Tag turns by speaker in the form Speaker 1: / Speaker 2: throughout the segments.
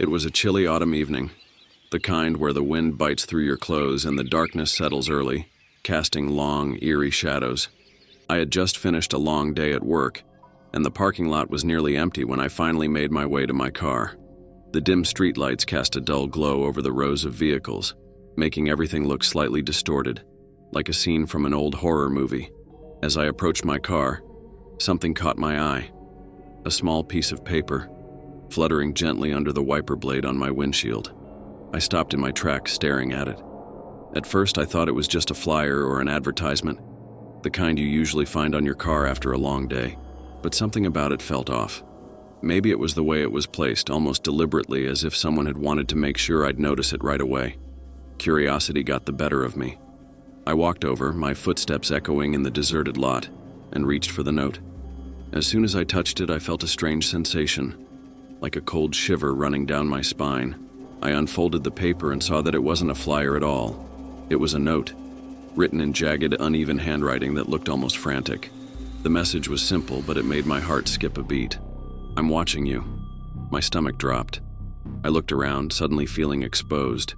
Speaker 1: It was a chilly autumn evening, the kind where the wind bites through your clothes and the darkness settles early, casting long, eerie shadows. I had just finished a long day at work, and the parking lot was nearly empty when I finally made my way to my car. The dim streetlights cast a dull glow over the rows of vehicles, making everything look slightly distorted, like a scene from an old horror movie. As I approached my car, something caught my eye. A small piece of paper, fluttering gently under the wiper blade on my windshield. I stopped in my tracks, staring at it. At first, I thought it was just a flyer or an advertisement, the kind you usually find on your car after a long day, but something about it felt off. Maybe it was the way it was placed, almost deliberately, as if someone had wanted to make sure I'd notice it right away. Curiosity got the better of me. I walked over, my footsteps echoing in the deserted lot, and reached for the note. As soon as I touched it, I felt a strange sensation, like a cold shiver running down my spine. I unfolded the paper and saw that it wasn't a flyer at all. It was a note, written in jagged, uneven handwriting that looked almost frantic. The message was simple, but it made my heart skip a beat. "I'm watching you." My stomach dropped. I looked around, suddenly feeling exposed.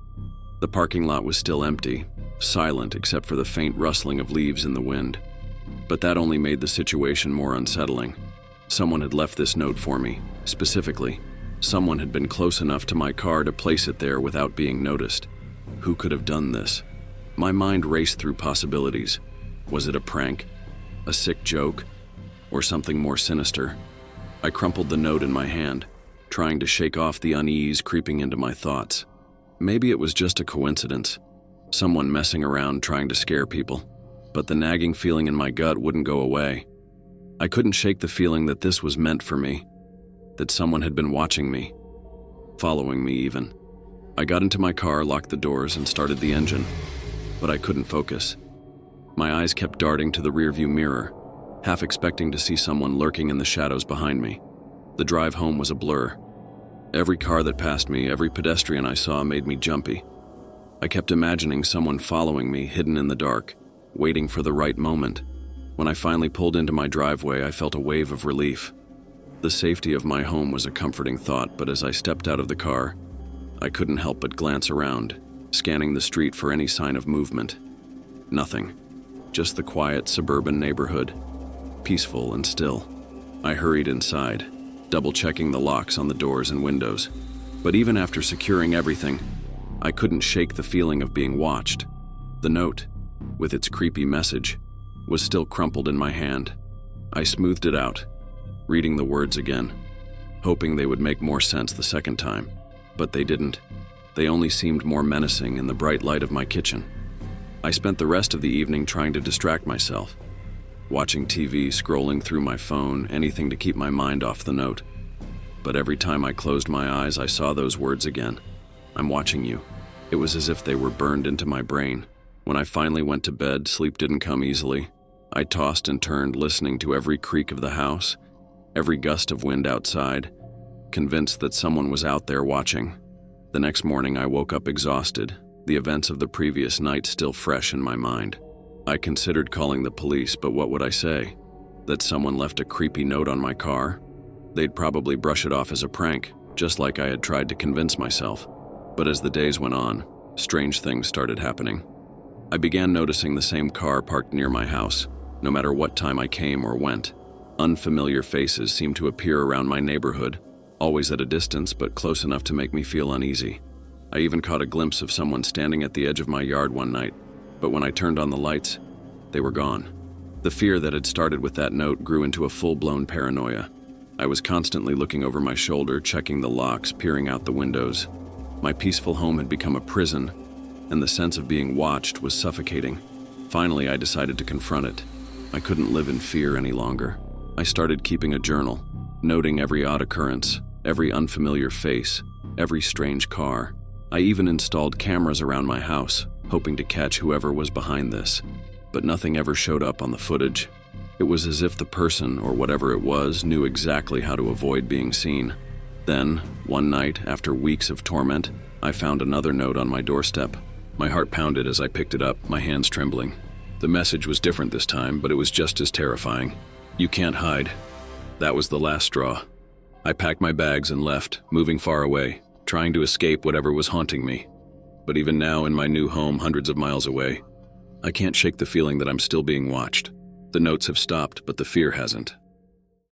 Speaker 1: The parking lot was still empty, silent except for the faint rustling of leaves in the wind. But that only made the situation more unsettling. Someone had left this note for me. Specifically, someone had been close enough to my car to place it there without being noticed. Who could have done this? My mind raced through possibilities. Was it a prank? A sick joke? Or something more sinister? I crumpled the note in my hand, trying to shake off the unease creeping into my thoughts. Maybe it was just a coincidence, someone messing around trying to scare people, but the nagging feeling in my gut wouldn't go away. I couldn't shake the feeling that this was meant for me, that someone had been watching me, following me even. I got into my car, locked the doors, and started the engine, but I couldn't focus. My eyes kept darting to the rearview mirror, half expecting to see someone lurking in the shadows behind me. The drive home was a blur. Every car that passed me, every pedestrian I saw made me jumpy. I kept imagining someone following me, hidden in the dark, waiting for the right moment. When I finally pulled into my driveway, I felt a wave of relief. The safety of my home was a comforting thought, but as I stepped out of the car, I couldn't help but glance around, scanning the street for any sign of movement. Nothing. Just the quiet suburban neighborhood, peaceful and still. I hurried inside, double-checking the locks on the doors and windows. But even after securing everything, I couldn't shake the feeling of being watched. The note, with its creepy message, was still crumpled in my hand. I smoothed it out, reading the words again, hoping they would make more sense the second time. But they didn't. They only seemed more menacing in the bright light of my kitchen. I spent the rest of the evening trying to distract myself, watching TV, scrolling through my phone, anything to keep my mind off the note. But every time I closed my eyes, I saw those words again. "I'm watching you." It was as if they were burned into my brain. When I finally went to bed, sleep didn't come easily. I tossed and turned, listening to every creak of the house, every gust of wind outside, convinced that someone was out there watching. The next morning, I woke up exhausted, the events of the previous night still fresh in my mind. I considered calling the police, but what would I say? That someone left a creepy note on my car? They'd probably brush it off as a prank, just like I had tried to convince myself. But as the days went on, strange things started happening. I began noticing the same car parked near my house, no matter what time I came or went. Unfamiliar faces seemed to appear around my neighborhood, always at a distance but close enough to make me feel uneasy. I even caught a glimpse of someone standing at the edge of my yard one night, but when I turned on the lights, they were gone. The fear that had started with that note grew into a full-blown paranoia. I was constantly looking over my shoulder, checking the locks, peering out the windows. My peaceful home had become a prison, and the sense of being watched was suffocating. Finally, I decided to confront it. I couldn't live in fear any longer. I started keeping a journal, noting every odd occurrence, every unfamiliar face, every strange car. I even installed cameras around my house, hoping to catch whoever was behind this. But nothing ever showed up on the footage. It was as if the person, or whatever it was, knew exactly how to avoid being seen. Then, one night, after weeks of torment, I found another note on my doorstep. My heart pounded as I picked it up, my hands trembling. The message was different this time, but it was just as terrifying. "You can't hide." That was the last straw. I packed my bags and left, moving far away, trying to escape whatever was haunting me. But even now, in my new home hundreds of miles away, I can't shake the feeling that I'm still being watched. The notes have stopped, but the fear hasn't.